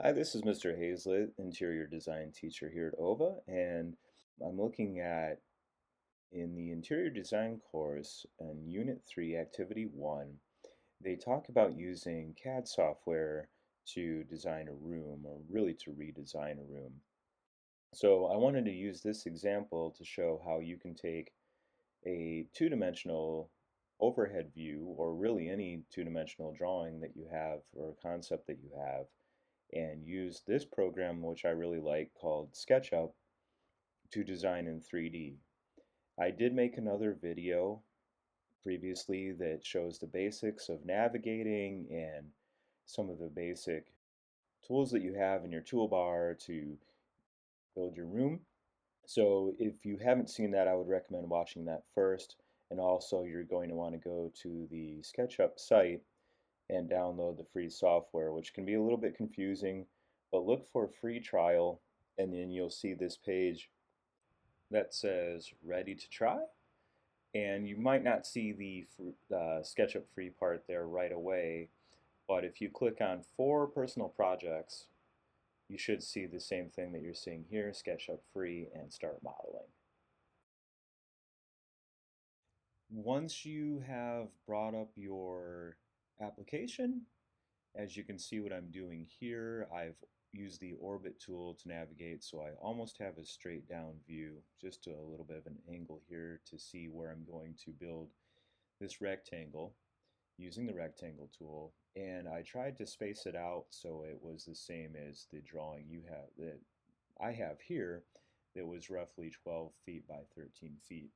Hi, this is Mr. Hazlett, interior design teacher here at OVA, and I'm looking at in the interior design course in Unit 3, Activity 1, they talk about using CAD software to design a room, or really to redesign a room. So I wanted to use this example to show how you can take a two-dimensional overhead view, or really any two-dimensional drawing that you have or concept that you have, and use this program, which I really like, called SketchUp, to design in 3D. I did make another video previously that shows the basics of navigating and some of the basic tools that you have in your toolbar to build your room. So if you haven't seen that, I would recommend watching that first. And also you're going to want to go to the SketchUp site and download the free software, which can be a little bit confusing, but look for a free trial and then you'll see this page that says ready to try. And you might not see the SketchUp free part there right away, but if you click on for personal projects, you should see the same thing that you're seeing here, SketchUp free, and start modeling. Once you have brought up your application, as you can see what I'm doing here, I've used the orbit tool to navigate, so I almost have a straight down view, just a little bit of an angle here to see where I'm going to build this rectangle using the rectangle tool. And I tried to space it out so it was the same as the drawing you have that I have here that was roughly 12 feet by 13 feet.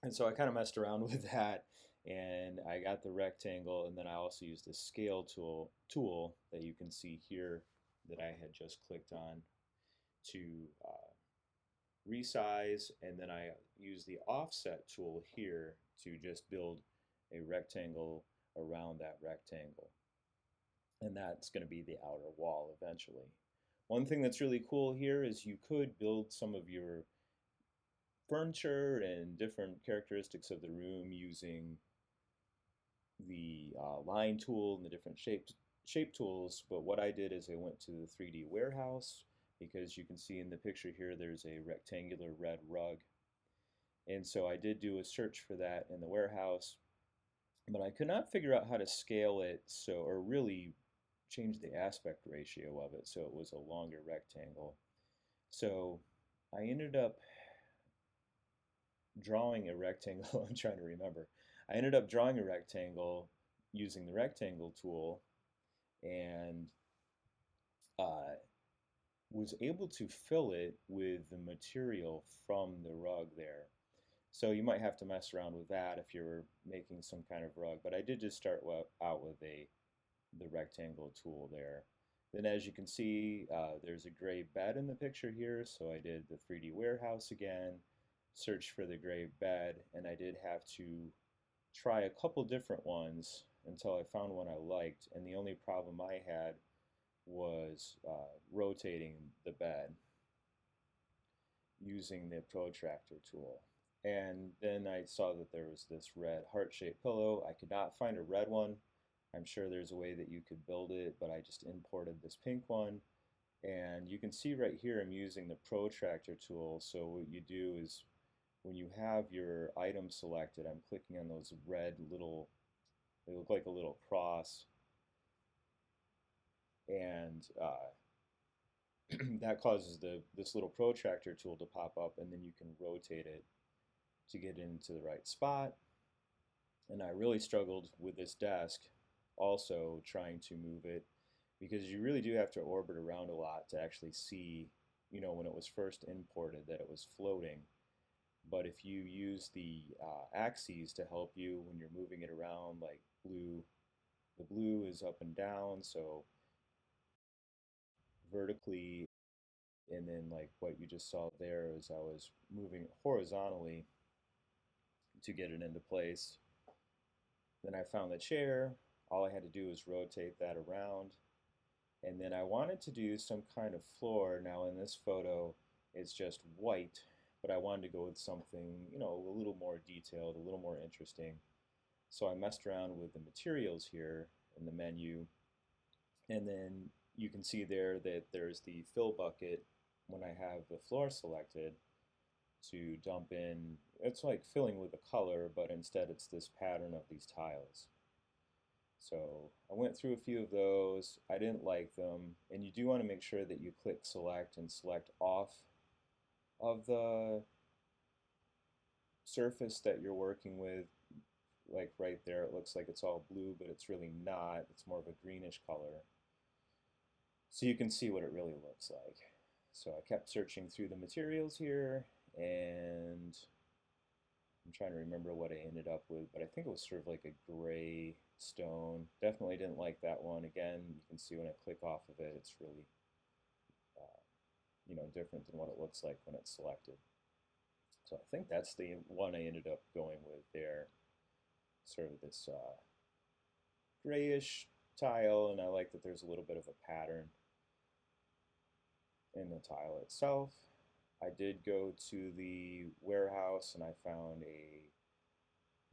And so I kind of messed around with that and I got the rectangle, and then I also used the scale tool that you can see here that I had just clicked on to resize, and then I used the offset tool here to just build a rectangle around that rectangle. And that's going to be the outer wall eventually. One thing that's really cool here is you could build some of your furniture and different characteristics of the room using the line tool and the different shape tools. But what I did is I went to the 3D warehouse, because you can see in the picture here there's a rectangular red rug. And so I did do a search for that in the warehouse, but I could not figure out how to scale it, so, or really change the aspect ratio of it so it was a longer rectangle. So I ended up drawing a rectangle. I'm trying to remember. I ended up drawing a rectangle using the rectangle tool, and uh, was able to fill it with the material from the rug there. So you might have to mess around with that if you're making some kind of rug, but I did just start out with the rectangle tool there. Then as you can see, there's a gray bed in the picture here, so I did the 3D warehouse again, searched for the gray bed, and I did have to try a couple different ones until I found one I liked, and the only problem I had was rotating the bed using the protractor tool. And then I saw that there was this red heart-shaped pillow. I could not find a red one. I'm sure there's a way that you could build it, but I just imported this pink one. And you can see right here I'm using the protractor tool. So what you do is when you have your item selected, I'm clicking on those red little, they look like a little cross, and that causes this little protractor tool to pop up, and then you can rotate it to get into the right spot. And I really struggled with this desk also trying to move it, because you really do have to orbit around a lot to actually see, when it was first imported, that it was floating. But if you use the axes to help you when you're moving it around, like blue, the blue is up and down, so vertically, and then like what you just saw there is I was moving horizontally to get it into place. Then I found the chair. All I had to do was rotate that around. And then I wanted to do some kind of floor. Now in this photo, it's just white, but I wanted to go with something, a little more detailed, a little more interesting. So I messed around with the materials here in the menu, and then you can see there that there's the fill bucket when I have the floor selected to dump in. It's like filling with a color, but instead it's this pattern of these tiles. So I went through a few of those. I didn't like them, and you do want to make sure that you click select and select off of the surface that you're working with. Like right there, it looks like it's all blue, but it's really not. It's more of a greenish color. So you can see what it really looks like. So I kept searching through the materials here, and I'm trying to remember what I ended up with, but I think it was sort of like a gray stone. Definitely didn't like that one. Again, you can see when I click off of it, it's really different than what it looks like when it's selected. So I think that's the one I ended up going with there. Sort of this grayish tile, and I like that there's a little bit of a pattern in the tile itself. I did go to the warehouse and I found a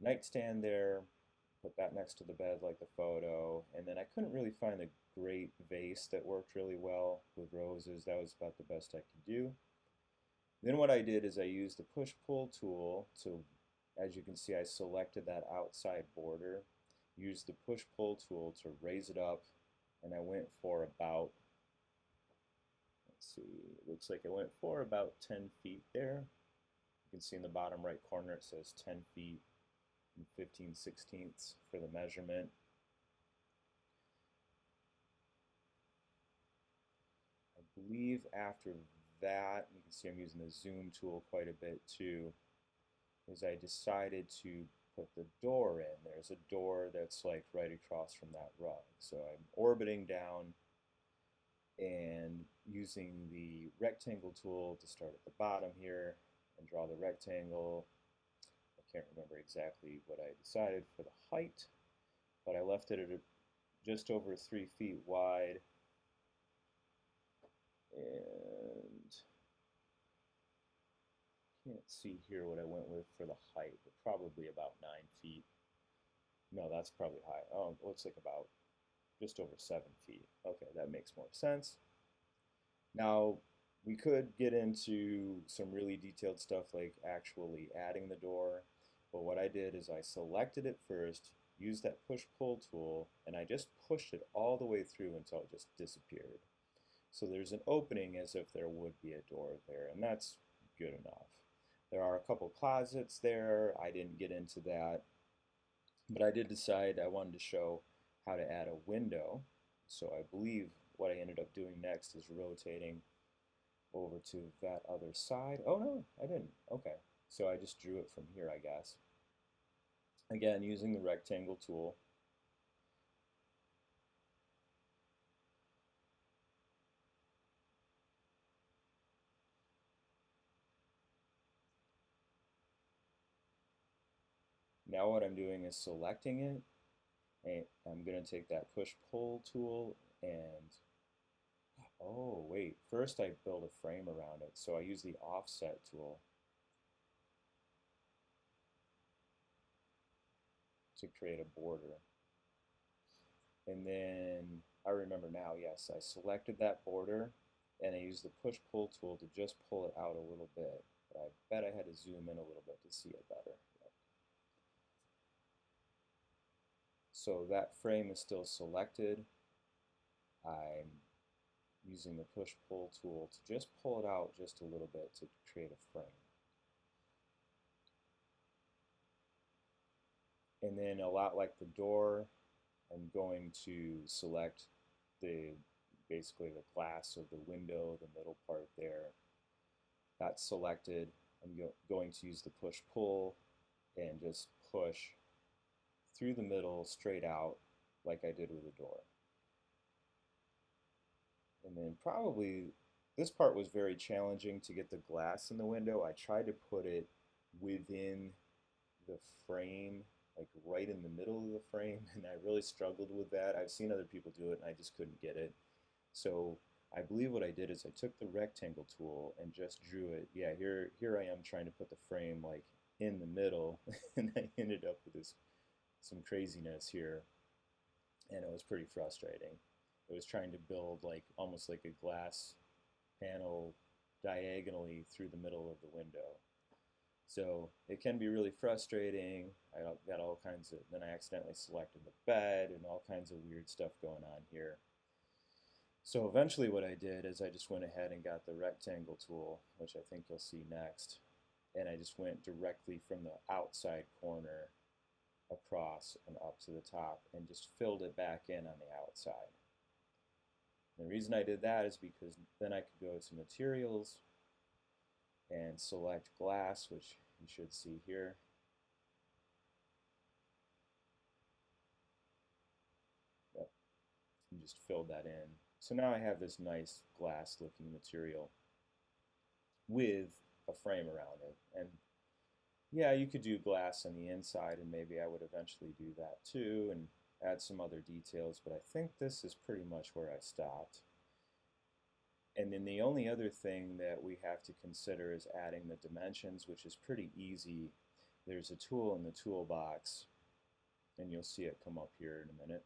nightstand there, put that next to the bed like the photo, and then I couldn't really find a great vase that worked really well with roses. That was about the best I could do. Then what I did is I used the push-pull tool to, as you can see, I selected that outside border, used the push-pull tool to raise it up, and I went for about, let's see, it looks like I went for about 10 feet there. You can see in the bottom right corner it says 10 feet and 15/16 for the measurement. I believe after that, you can see I'm using the zoom tool quite a bit too, is I decided to put the door in. There's a door that's like right across from that rug. So I'm orbiting down and using the rectangle tool to start at the bottom here and draw the rectangle. I can't remember exactly what I decided for the height, but I left it at just over 3 feet wide, and can't see here what I went with for the height, but probably about 9 feet. No, that's probably high. Oh, it looks like about just over 7 feet. Okay, that makes more sense. Now, we could get into some really detailed stuff like actually adding the door, but what I did is I selected it first, used that push-pull tool, and I just pushed it all the way through until it just disappeared. So there's an opening as if there would be a door there, and that's good enough. There are a couple closets there. I didn't get into that, but I did decide I wanted to show how to add a window. So I believe what I ended up doing next is rotating over to that other side. Oh no, I didn't. Okay, so I just drew it from here, I guess. Again, using the rectangle tool. Now what I'm doing is selecting it, and I'm going to take that push-pull tool and, oh wait, first I build a frame around it. So I use the offset tool to create a border. And then I remember now, yes, I selected that border and I used the push-pull tool to just pull it out a little bit. But I bet I had to zoom in a little bit to see it better. Yep. So that frame is still selected. I'm using the push-pull tool to just pull it out just a little bit to create a frame. And then a lot like the door, I'm going to select the basically the glass of the window, the middle part there. That's selected. I'm going to use the push-pull and just push through the middle straight out like I did with the door. And then probably this part was very challenging to get the glass in the window. I tried to put it within the frame, like right in the middle of the frame, and I really struggled with that. I've seen other people do it and I just couldn't get it. So I believe what I did is I took the rectangle tool and just drew it. Yeah, here I am trying to put the frame like in the middle, and I ended up with some craziness here, and it was pretty frustrating. it was trying to build like almost like a glass panel diagonally through the middle of the window. So it can be really frustrating. I got all kinds of, then I accidentally selected the bed and all kinds of weird stuff going on here. So eventually what I did is I just went ahead and got the rectangle tool, which I think you'll see next, and I just went directly from the outside corner across and up to the top and just filled it back in on the outside. And the reason I did that is because then I could go to materials and select glass, which you should see here. Yep, and just filled that in. So now I have this nice glass looking material with a frame around it. And yeah, you could do glass on the inside, and maybe I would eventually do that too and add some other details, but I think this is pretty much where I stopped. And then the only other thing that we have to consider is adding the dimensions, which is pretty easy. There's a tool in the toolbox, and you'll see it come up here in a minute.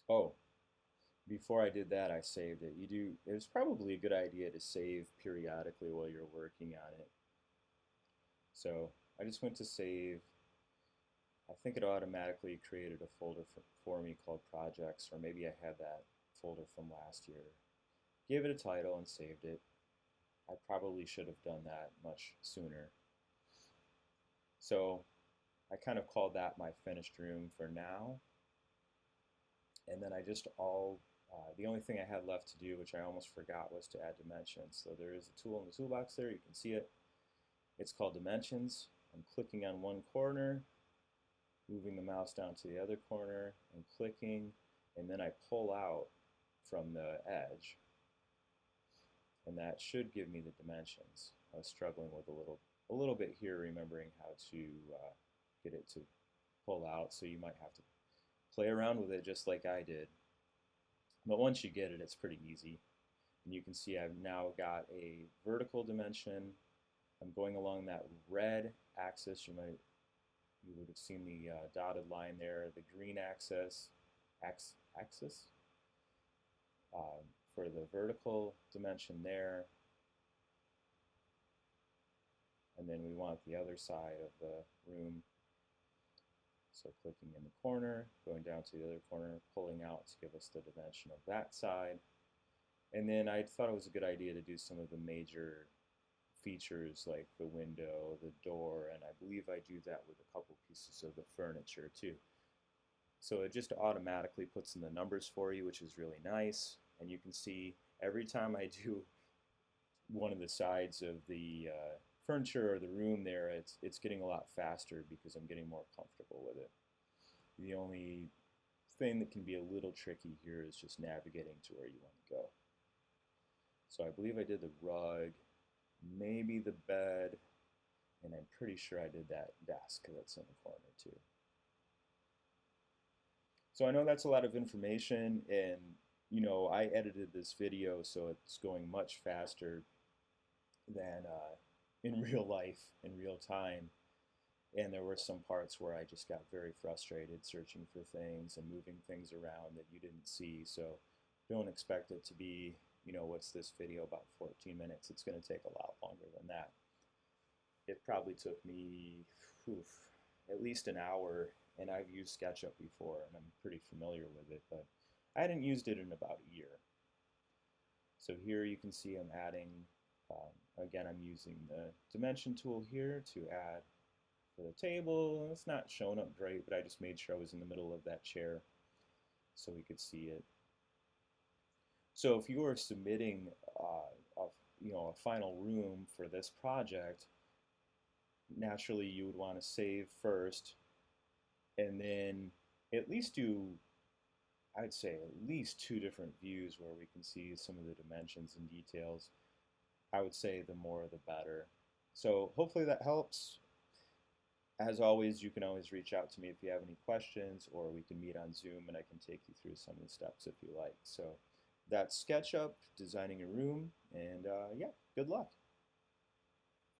Oh, before I did that, I saved it. It's probably a good idea to save periodically while you're working on it. So I just went to save. I think it automatically created a folder for me called projects, or maybe I had that folder from last year. Gave it a title and saved it. I probably should have done that much sooner. So I kind of called that my finished room for now. And then the only thing I had left to do, which I almost forgot, was to add dimensions. So there is a tool in the toolbox there, you can see it. It's called dimensions. I'm clicking on one corner, moving the mouse down to the other corner, and clicking, and then I pull out from the edge. And that should give me the dimensions. I was struggling with a little bit here, remembering how to get it to pull out, so you might have to play around with it just like I did. But once you get it, it's pretty easy. And you can see I've now got a vertical dimension. I'm going along that red axis. You would have seen the dotted line there, the green axis for the vertical dimension there. And then we want the other side of the room. So clicking in the corner, going down to the other corner, pulling out to give us the dimension of that side. And then I thought it was a good idea to do some of the major features like the window, the door, and I believe I do that with a couple pieces of the furniture too. So it just automatically puts in the numbers for you, which is really nice. And you can see every time I do one of the sides of the furniture or the room there, it's getting a lot faster because I'm getting more comfortable with it. The only thing that can be a little tricky here is just navigating to where you want to go. So I believe I did the rug, maybe the bed, and I'm pretty sure I did that desk that's in the corner too. So I know that's a lot of information, and I edited this video so it's going much faster than in real life, in real time. And there were some parts where I just got very frustrated searching for things and moving things around that you didn't see. So don't expect it to be, what's this video, about 14 minutes. It's going to take a lot longer than that. It probably took me at least an hour, and I've used SketchUp before, and I'm pretty familiar with it, but I hadn't used it in about a year. So here you can see I'm adding, again, I'm using the dimension tool here to add for the table. It's not showing up great, but I just made sure I was in the middle of that chair so we could see it. So if you were submitting a final room for this project, naturally you would want to save first, and then at least do, I'd say, at least 2 different views where we can see some of the dimensions and details. I would say the more the better. So hopefully that helps. As always, you can always reach out to me if you have any questions, or we can meet on Zoom and I can take you through some of the steps if you like. So that's SketchUp, designing a room, and yeah, good luck.